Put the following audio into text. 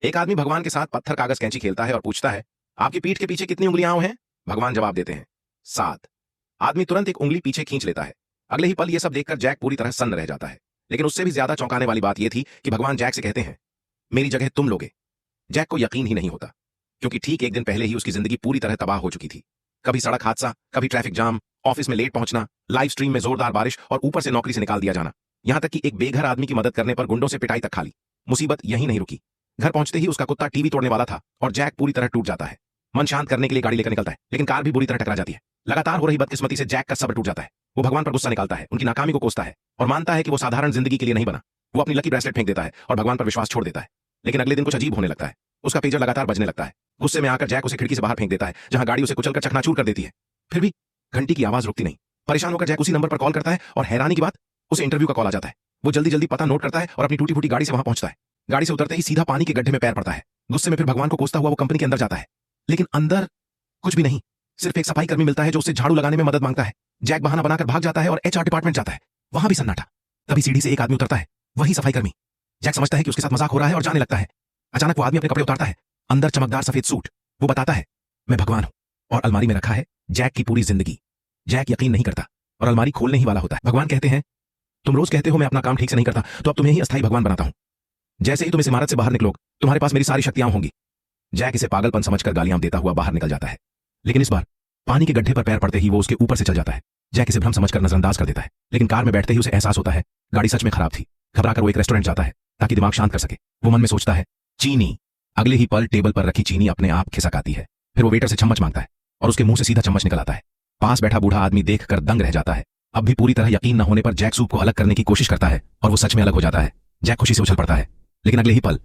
एक आदमी भगवान के साथ पत्थर कागज कैंची खेलता है और पूछता है, आपकी पीठ के पीछे कितनी उंगलियां हैं? भगवान जवाब देते हैं, 7। आदमी तुरंत एक उंगली पीछे खींच लेता है। अगले ही पल यह सब देखकर जैक पूरी तरह सन्न रह जाता है। लेकिन उससे भी ज्यादा चौंकाने वाली बात यह थी कि भगवान जैक से कहते हैं, मेरी जगह तुम लोगे। जैक को यकीन ही नहीं होता, क्योंकि ठीक एक दिन पहले ही उसकी जिंदगी पूरी तरह तबाह हो चुकी थी। कभी सड़क हादसा, कभी ट्रैफिक जाम, ऑफिस में लेट पहुंचना, लाइव स्ट्रीम में जोरदार बारिश और ऊपर से नौकरी से निकाल दिया जाना। यहां तक कि एक बेघर आदमी की मदद करने पर गुंडों से पिटाई तक खा ली। मुसीबत यहीं नहीं रुकी। घर पहुंचते ही उसका कुत्ता टीवी तोड़ने वाला था और जैक पूरी तरह टूट जाता है। मन शांत करने के लिए गाड़ी लेकर निकलता है, लेकिन कार भी बुरी तरह टकरा जाती है। लगातार हो रही बदकिस्मती से जैक का सब्र टूट जाता है। वो भगवान पर गुस्सा निकालता है, उनकी नाकामी को कोसता है और मानता है कि वो साधारण जिंदगी के लिए नहीं बना। वो अपनी लकी ब्रेसलेट फेंक देता है और भगवान पर विश्वास छोड़ देता है। लेकिन अगले दिन कुछ अजीब होने लगता है। उसका पेजर लगातार बजने लगता है। गुस्से में आकर जैक उसे खिड़की से बाहर फेंक देता है, जहां गाड़ी उसे कुचलकर चकनाचूर कर देती है। फिर भी घंटी की आवाज रुकती नहीं। परेशान होकर जैक उसी नंबर पर कॉल करता है और हैरानी की बात, उसे इंटरव्यू का कॉल आ जाता है। वो जल्दी जल्दी पता नोट करता है और अपनी टूटी फूटी गाड़ी से वहां पहुंचता है। गाड़ी से उतरते ही सीधा पानी के गड्ढे में पैर पड़ता है। गुस्से में फिर भगवान को कोसता हुआ वो कंपनी के अंदर जाता है, लेकिन अंदर कुछ भी नहीं। सिर्फ एक सफाई कर्मी मिलता है जो उससे झाड़ू लगाने में मदद मांगता है। जैक बहाना बनाकर भाग जाता है और एचआर डिपार्टमेंट जाता है। वहां भी सन्नाटा। तभी सीढ़ी से एक आदमी उतरता है, वही सफाई कर्मी। जैक समझता है कि उसके साथ मजाक हो रहा है और जाने लगता है। अचानक वो आदमी अपने कपड़े उतारता है, अंदर चमकदार सफेद सूट। वो बताता है, मैं भगवान हूं, और अलमारी में रखा है जैक की पूरी जिंदगी। जैक यकीन नहीं करता और अलमारी खोलने ही वाला होता है। भगवान कहते हैं, तुम रोज कहते हो मैं अपना काम ठीक से नहीं करता, तो अब तुम्हें ही अस्थायी भगवान बनाता हूं। जैसे ही तुम इस इमारत से बाहर निकलोगे, तुम्हारे पास मेरी सारी शक्तियां होंगी। जैक इसे पागलपन समझकर गालियां देता हुआ बाहर निकल जाता है, लेकिन इस बार पानी के गड्ढे पर पैर पड़ते ही वो उसके ऊपर से चल जाता है। जैक इसे भ्रम समझकर नजरअंदाज कर देता है, लेकिन कार में बैठते ही उसे एहसास होता है गाड़ी सच में खराब थी। घबराकर वो एक रेस्टोरेंट जाता है ताकि दिमाग शांत कर सके। वो मन में सोचता है, चीनी। अगले ही पल टेबल पर रखी चीनी अपने आप खिसक आती है। फिर वो वेटर से चम्मच मांगता है और उसके मुंह से सीधा चम्मच निकल आता है। पास बैठा बूढ़ा आदमी देखकर दंग रह जाता है। अब भी पूरी तरह यकीन न होने पर जैक सूप को अलग करने की कोशिश करता है और वो सच में अलग हो जाता है। जैक खुशी से उछल पड़ता है, लेकिन अगले ही पल